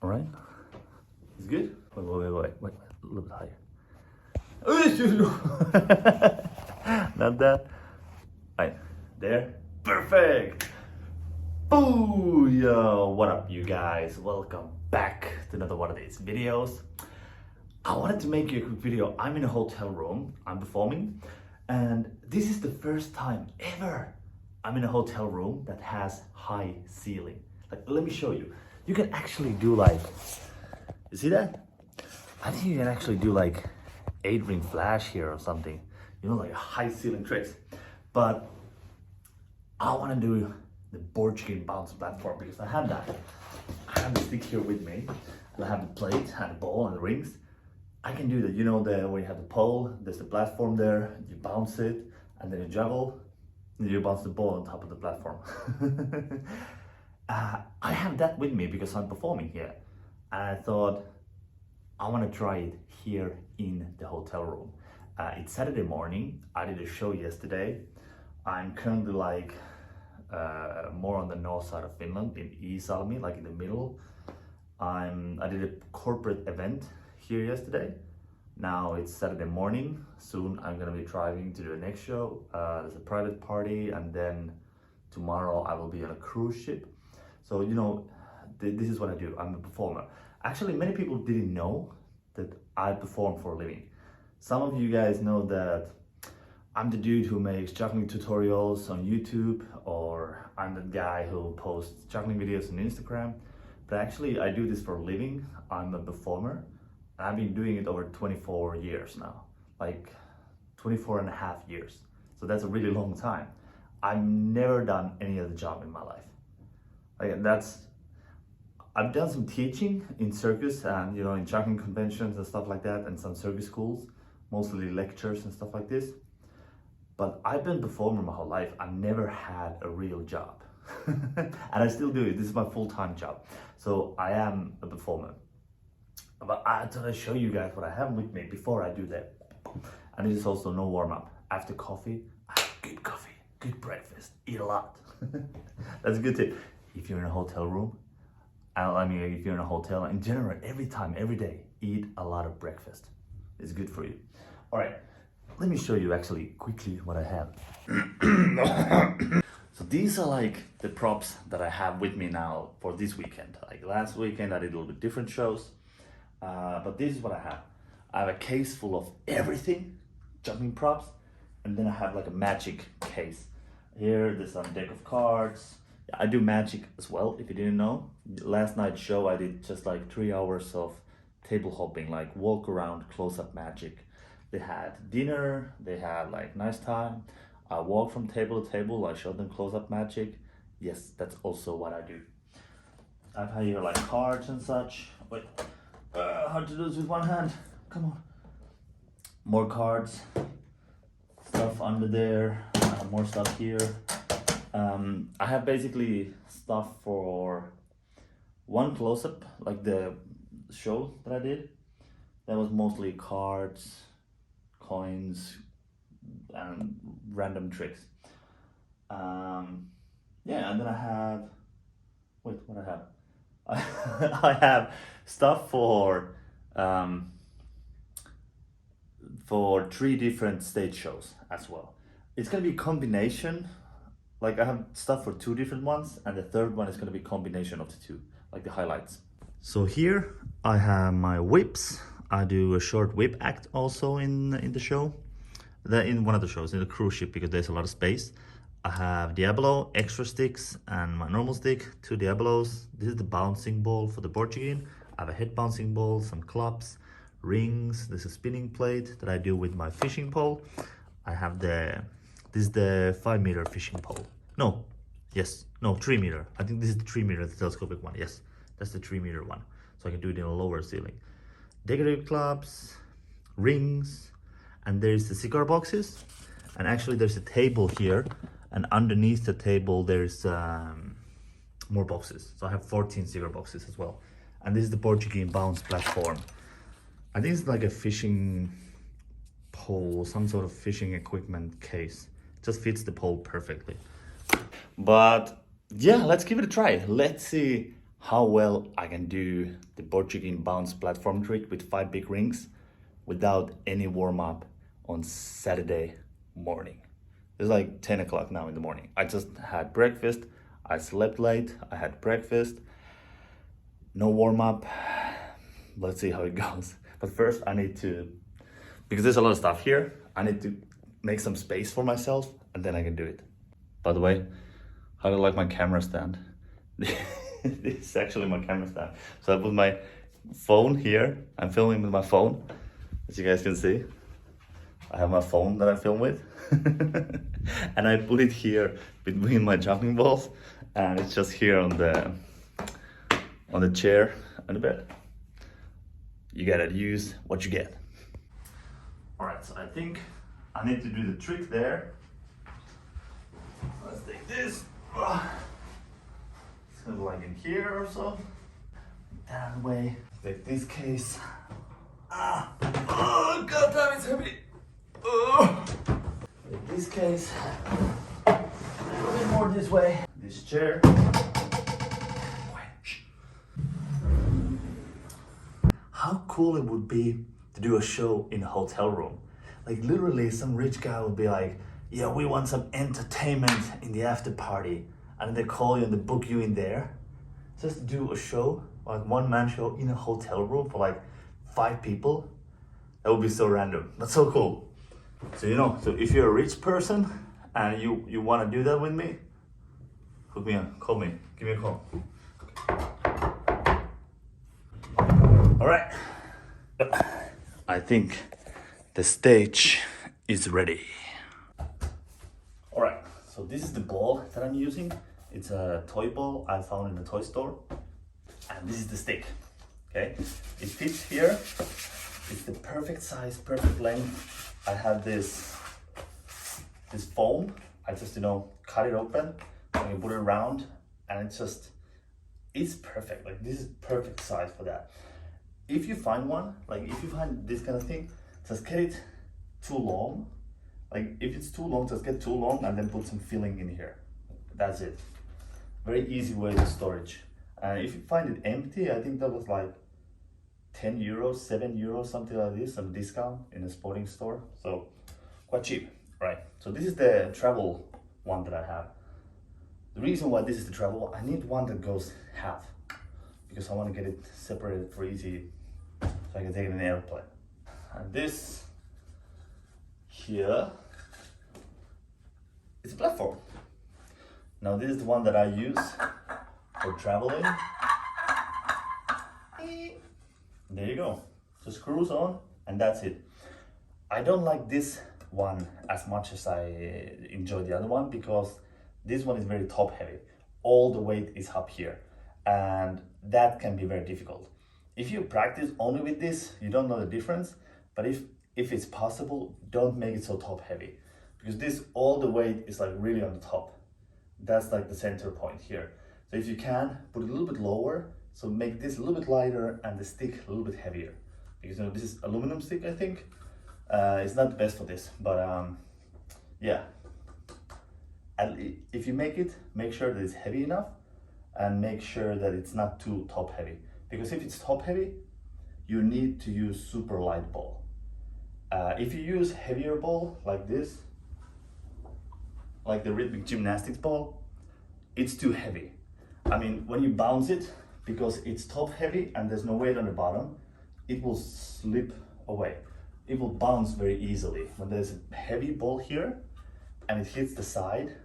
All right. It's good. Wait. A little bit higher. Not that. Right there. Perfect. Booyah! What up, you guys? Welcome back to another one of these videos. I wanted to make you a quick video. I'm in a hotel room. I'm performing, and this is the first time ever I'm in a hotel room that has high ceiling. Like, let me show you. You can actually do like, you see that? I think you can actually do like 8-ring flash here or something. You know, like high ceiling tricks. But I want to do the Borzykine bounce platform because I have that. I have the stick here with me, and I have the plate and the ball and the rings. I can do that. You know, when you have the pole, there's the platform there, you bounce it, and then you juggle, and you bounce the ball on top of the platform. I have that with me because I'm performing here, and I thought I want to try it here in the hotel room. It's Saturday morning. I did a show yesterday. I'm currently like more on the north side of Finland, in Iisalmi, like in the middle. I did a corporate event here yesterday. Now it's Saturday morning. Soon I'm gonna be driving to do the next show. There's a private party, and then tomorrow I will be on a cruise ship. So, you know, this is what I do. I'm a performer. Actually, many people didn't know that I perform for a living. Some of you guys know that I'm the dude who makes juggling tutorials on YouTube, or I'm the guy who posts juggling videos on Instagram. But actually, I do this for a living. I'm a performer. I've been doing it over 24 years now, like 24 and a half years. So that's a really long time. I've never done any other job in my life. I've done some teaching in circus and, you know, in juggling conventions and stuff like that, and some circus schools, mostly lectures and stuff like this. But I've been a performer my whole life. I've never had a real job. And I still do it. This is my full-time job. So I am a performer. But I thought I'd show you guys what I have with me before I do that. And this is also no warm-up. After coffee, I have good coffee, good breakfast, eat a lot. That's a good tip. If you're in a hotel room, I mean, if you're in a hotel, in general, every time, every day, eat a lot of breakfast. It's good for you. All right, let me show you actually quickly what I have. So these are like the props that I have with me now for this weekend. Like last weekend, I did a little bit different shows. But this is what I have. I have a case full of everything, juggling props, and then I have like a magic case. Here, there's some deck of cards. I do magic as well, if you didn't know. Last night's show, I did just like 3 hours of table hopping, like walk around, close-up magic. They had dinner, they had like nice time. I walk from table to table, I show them close-up magic. Yes, that's also what I do. I have here like cards and such. Wait. Hard to do this with one hand. Come on. More cards. Stuff under there. More stuff here. I have basically stuff for one close-up, like the show that I did. That was mostly cards, coins, and random tricks. Yeah, and then I have. Wait, what I have? I have stuff for 3 different stage shows as well. It's gonna be a combination. Like I have stuff for 2 different ones, and the third one is gonna be a combination of the 2, like the highlights. So here I have my whips. I do a short whip act also in the show. In one of the shows, in the cruise ship, because there's a lot of space. I have Diablo, extra sticks, and my normal stick, 2 Diablos. This is the bouncing ball for the Borzykine. I have a head bouncing ball, some clubs, rings. This is a spinning plate that I do with my fishing pole. I have this is the 5-meter fishing pole. No, 3-meter. I think this is the 3-meter, the telescopic one. Yes, that's the 3-meter one. So I can do it in a lower ceiling. Decorative clubs, rings, and there's the cigar boxes. And actually there's a table here, and underneath the table there's more boxes. So I have 14 cigar boxes as well. And this is the Borzykine bounce platform. I think it's like a fishing pole, some sort of fishing equipment case. It just fits the pole perfectly. But yeah, let's give it a try. Let's see how well I can do the Borzykine bounce platform trick with 5 big rings without any warm-up on Saturday morning. It's like 10 o'clock now in the morning. I just had breakfast, I slept late, I had breakfast, no warm-up. Let's see how it goes. But first I need to, because there's a lot of stuff here, I need to make some space for myself and then I can do it. By the way, how do you like my camera stand? This is actually my camera stand. So I put my phone here. I'm filming with my phone, as you guys can see. I have my phone that I film with. And I put it here between my juggling balls, and it's just here on the chair and the bed. You gotta use what you get. Alright, so I think I need to do the trick there. Let's take this. It's gonna be like in here or so. That way. Take this case. Oh, god damn, it's heavy. Take this case. A little bit more this way. This chair. How cool it would be to do a show in a hotel room. Like literally some rich guy would be like, yeah, we want some entertainment in the after party. And they call you and they book you in there. Just to do a show, like one-man show in a hotel room for like 5 people. That would be so random. That's so cool. So so if you're a rich person and you want to do that with me, hook me up, call me, give me a call. All right. I think the stage is ready. All right, so this is the ball that I'm using. It's a toy ball I found in the toy store. And this is the stick, okay? It fits here. It's the perfect size, perfect length. I have this foam. I just, cut it open and you put it around and it's perfect. Like this is perfect size for that. If you find one, like if you find this kind of thing, just get it too long. Like if it's too long, just get too long and then put some filling in here. That's it. Very easy way to storage. And if you find it empty, I think that was like 10 euros, 7 euros, something like this, some discount in a sporting store. So quite cheap, right? So this is the travel one that I have. The reason why this is the travel, I need one that goes half because I want to get it separated for easy, so I can take it in an airplane. And this here is a platform. Now this is the one that I use for traveling. There you go. So screws on and that's it. I don't like this one as much as I enjoy the other one because this one is very top heavy. All the weight is up here and that can be very difficult. If you practice only with this, you don't know the difference, but if it's possible, don't make it so top heavy because this, all the weight is like really on the top. That's like the center point here. So if you can, put it a little bit lower, so make this a little bit lighter and the stick a little bit heavier. Because this is aluminum stick, I think. It's not the best for this, but yeah. And if you make it, make sure that it's heavy enough and make sure that it's not too top heavy. Because if it's top heavy, you need to use super light ball. If you use heavier ball like this, like the rhythmic gymnastics ball, it's too heavy. I mean, when you bounce it, because it's top heavy and there's no weight on the bottom, it will slip away. It will bounce very easily. When there's a heavy ball here and it hits the side,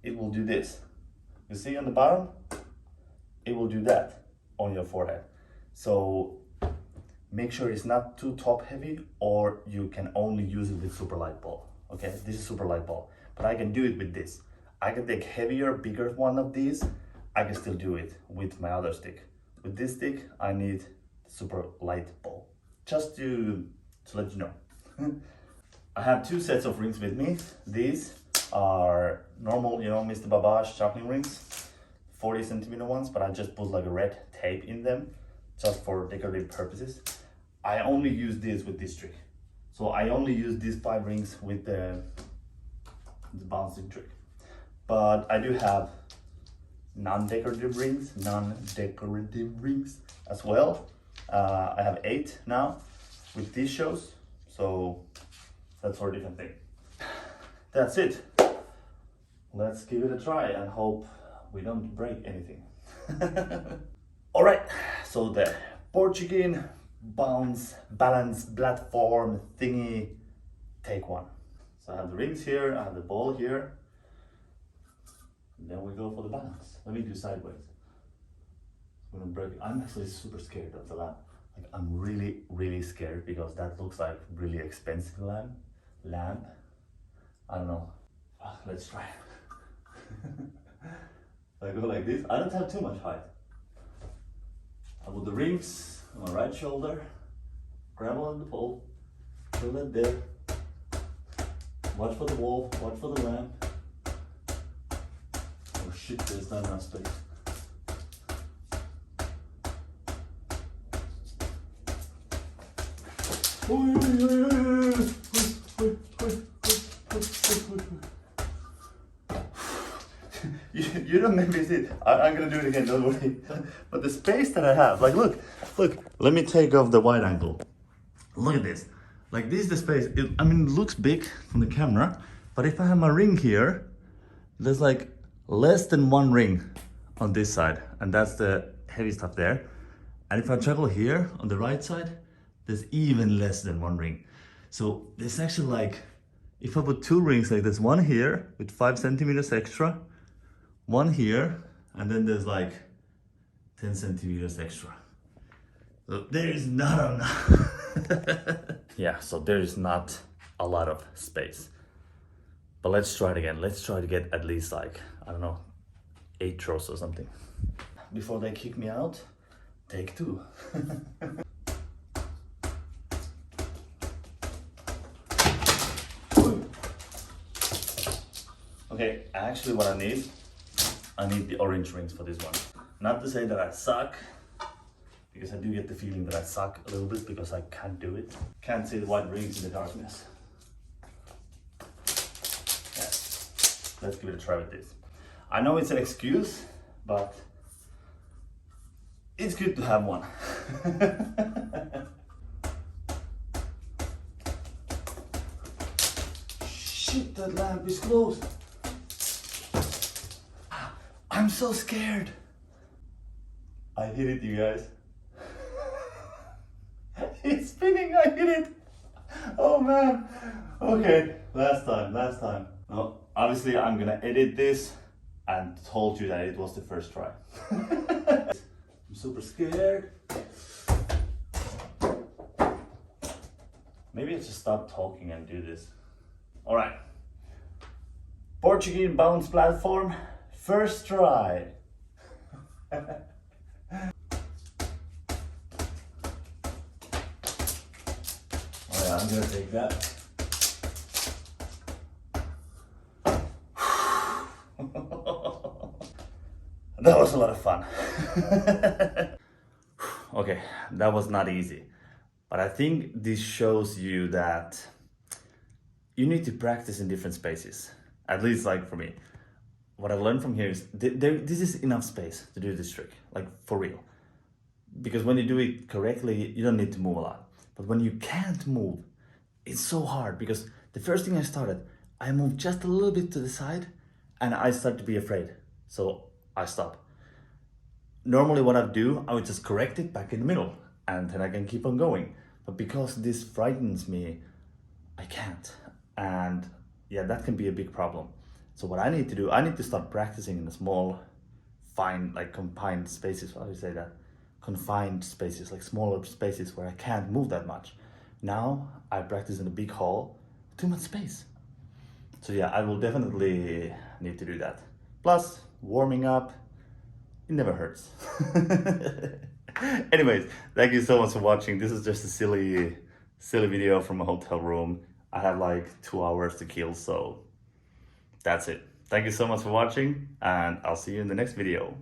it will do this. You see on the bottom? It will do that on your forehead. So make sure it's not too top heavy or you can only use it with super light ball. Okay, this is super light ball, but I can do it with this. I can take heavier, bigger one of these. I can still do it with my other stick. With this stick, I need super light ball. Just to let you know. I have 2 sets of rings with me. These are normal, Mr. Babash juggling rings, 40 centimeter ones, but I just put like a red tape in them just for decorative purposes. I only use this with this trick. So I only use these 5 rings with the bouncing trick. But I do have non-decorative rings as well. I have 8 now with these shows, so that's for a different thing. That's it. Let's give it a try and hope we don't break anything. All right, so the Borzykine balance platform thingy, take 1. So I have the rings here, I have the ball here. And then we go for the balance. Let me do sideways. I'm gonna break it. I'm actually super scared of the lamp. Like, I'm really scared because that looks like really expensive lamp. I don't know. Let's try. I go like this. I don't have too much height. I put the rings on my right shoulder, grab on the pole, put it there. Watch for the wall, watch for the lamp. Oh shit, there's not enough space. You don't make me see it. I'm gonna do it again, don't worry. But the space that I have, like look, let me take off the wide angle. Look at this. Like this is the space. It looks big from the camera, but if I have my ring here, there's like less than 1 ring on this side, and that's the heavy stuff there. And if I juggle here on the right side, there's even less than 1 ring. So there's actually like, if I put 2 rings like this, 1 here with 5 centimeters extra, 1 here, and then there's like 10 centimeters extra. So there is not enough. Yeah, so there is not a lot of space. But let's try it again. Let's try to get at least like, I don't know, 8 throws or something. Before they kick me out, take 2. Okay, actually what I need the orange rings for this one. Not to say that I suck, because I do get the feeling that I suck a little bit because I can't do it. Can't see the white rings in the darkness. Yeah. Let's give it a try with this. I know it's an excuse, but it's good to have one. Shit, that lamp is closed. I'm so scared. I hit it, you guys. It's spinning, I hit it. Oh man. Okay, last time. No, obviously I'm gonna edit this and told you that it was the first try. I'm super scared. Maybe I should stop talking and do this. All right. Borzykine bounce platform, first try. Oh yeah, I'm gonna take that. That was a lot of fun. Okay, that was not easy. But I think this shows you that you need to practice in different spaces. At least like for me. What I learned from here is this is enough space to do this trick, like for real. Because when you do it correctly, you don't need to move a lot. But when you can't move, it's so hard because the first thing I started, I moved just a little bit to the side and I start to be afraid. So I stop. Normally what I do, I would just correct it back in the middle and then I can keep on going. But because this frightens me, I can't. And yeah, that can be a big problem. So what I need to do, I need to start practicing in the small, fine, like confined spaces. How do you say that? Confined spaces, like smaller spaces where I can't move that much. Now I practice in a big hall, too much space. So yeah, I will definitely need to do that. Plus, warming up, it never hurts. Anyways, thank you so much for watching. This is just a silly video from a hotel room. I have like 2 hours to kill, so that's it. Thank you so much for watching, and I'll see you in the next video.